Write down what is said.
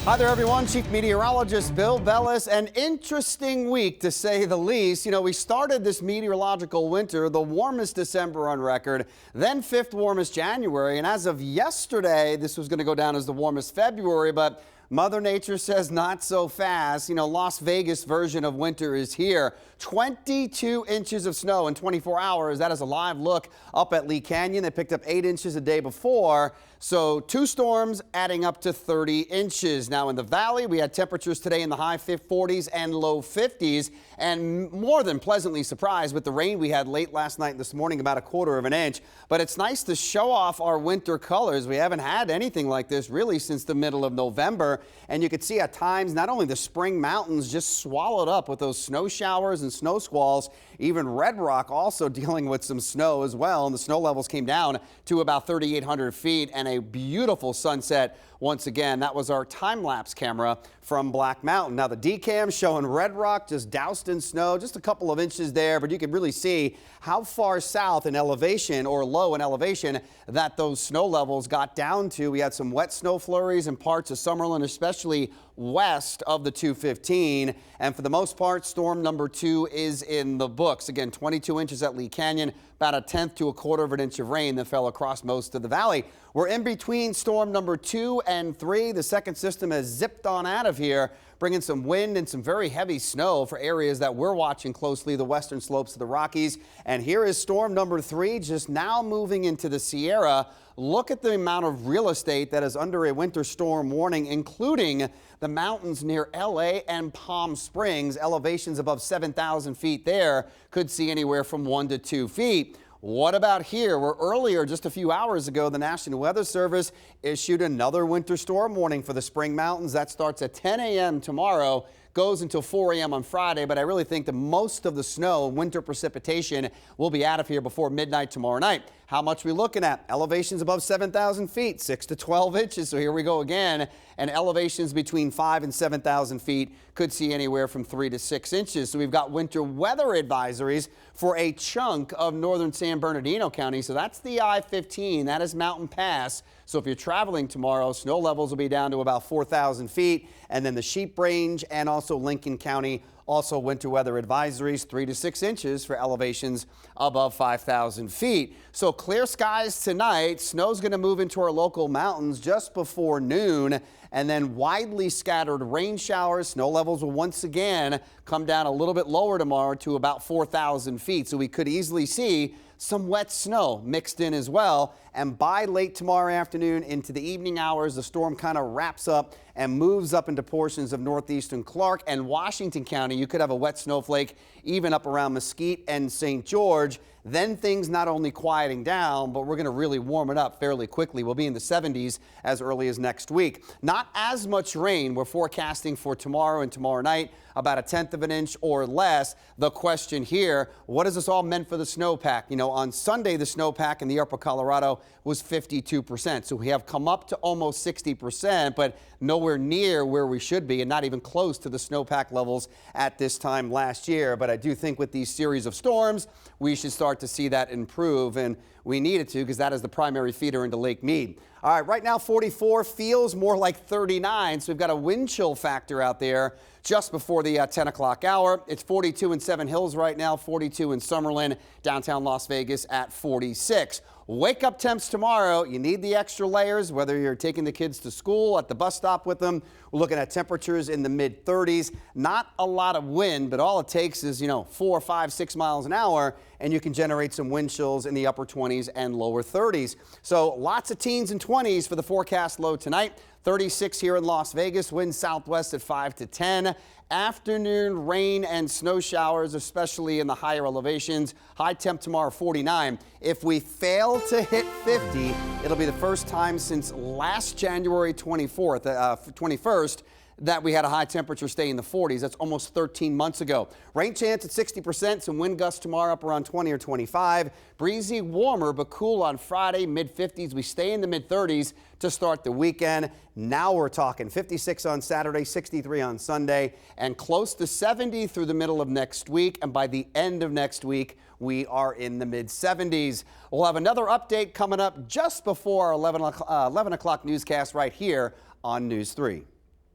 Hi there, everyone. Chief Meteorologist Bill Bellis. An interesting week, to say the least. You know, we started this meteorological winter, the warmest December on record, then fifth warmest January. And as of yesterday, this was going to go down as the warmest February, but Mother Nature says not so fast. You know, Las Vegas version of winter is here. 22 inches of snow in 24 hours. That is a live look up at Lee Canyon. They picked up 8 inches a day before. So 2 storms adding up to 30 inches. Now in the valley, we had temperatures today in the high 40s and low 50s, and more than pleasantly surprised with the rain we had late last night and this morning, about 1/4 of an inch. But it's nice to show off our winter colors. We haven't had anything like this really since the middle of November. And you could see at times not only the spring mountains just swallowed up with those snow showers and snow squalls, even Red Rock also dealing with some snow as well. And the snow levels came down to about 3,800 feet, and a beautiful sunset once again. That was our time-lapse camera from Black Mountain. Now the D-cam showing Red Rock just doused in snow, just a couple of inches there, but you can really see how far south in elevation or low in elevation that those snow levels got down to. We had some wet snow flurries in parts of Summerlin, especially west of the 215. And for the most part, storm number 2 is in the books. Again, 22 inches at Lee Canyon, about 1/10 to 1/4 of an inch of rain that fell across most of the valley. We're in between storm number 2 and 3. The second system has zipped on out of here, bringing some wind and some very heavy snow for areas that we're watching closely, the western slopes of the Rockies. And here is storm number 3 just now moving into the Sierra. Look at the amount of real estate that is under a winter storm warning, including the mountains near LA and Palm Springs. Elevations above 7,000 feet there could see anywhere from 1 to 2 feet. What about here, where earlier, just a few hours ago, the National Weather Service issued another winter storm warning for the Spring Mountains. That starts at 10 a.m. tomorrow, goes until 4 a.m. on Friday, but I really think that most of the snow and winter precipitation will be out of here before midnight tomorrow night. How much are we looking at? Elevations above 7,000 feet, 6 to 12 inches. So here we go again. And elevations between 5 and 7,000 feet could see anywhere from 3 to 6 inches. So we've got winter weather advisories for a chunk of northern San Bernardino County. So that's the I-15. That is Mountain Pass. So if you're traveling tomorrow, snow levels will be down to about 4,000 feet. And then the Sheep Range and also Lincoln County, also winter weather advisories, 3 to 6 inches for elevations above 5,000 feet. So clear skies tonight. Snow's going to move into our local mountains just before noon, and then widely scattered rain showers. Snow levels will once again come down a little bit lower tomorrow to about 4,000 feet. So we could easily see some wet snow mixed in as well. And by late tomorrow afternoon into the evening hours, the storm kind of wraps up and moves up into portions of northeastern Clark and Washington County. You could have a wet snowflake even up around Mesquite and St. George. Then things not only quieting down, but we're going to really warm it up fairly quickly. We'll be in the 70s as early as next week. Not as much rain. We're forecasting for tomorrow and tomorrow night, about 1/10 of an inch or less. The question here, what is this all meant for the snowpack? You know, on Sunday, the snowpack in the upper Colorado was 52%. So we have come up to almost 60%, but nowhere near where we should be, and not even close to the snowpack levels at this time last year. But I do think with these series of storms, we should start to see that improve, and we need it to, because that is the primary feeder into Lake Mead. All right, right now 44 feels more like 39, so we've got a wind chill factor out there just before the 10 o'clock hour. It's 42 in Seven Hills right now, 42 in Summerlin, downtown Las Vegas at 46. Wake up temps tomorrow. You need the extra layers, whether you're taking the kids to school, at the bus stop with them. We're looking at temperatures in the mid 30s. Not a lot of wind, but all it takes is, 4, 5, 6 miles an hour, and you can generate some wind chills in the upper 20s and lower 30s. So lots of teens and 20s for the forecast low tonight. 36 here in Las Vegas, winds southwest at 5 to 10. Afternoon rain and snow showers, especially in the higher elevations. High temp tomorrow, 49. If we fail to hit 50, it'll be the first time since last January 21st that we had a high temperature stay in the 40s. That's almost 13 months ago. Rain chance at 60%. Some wind gusts tomorrow up around 20 or 25. Breezy, warmer, but cool on Friday, mid-50s. We stay in the mid-30s to start the weekend. Now we're talking 56 on Saturday, 63 on Sunday, and close to 70 through the middle of next week. And by the end of next week, we are in the mid-70s. We'll have another update coming up just before our 11 o'clock newscast right here on News 3.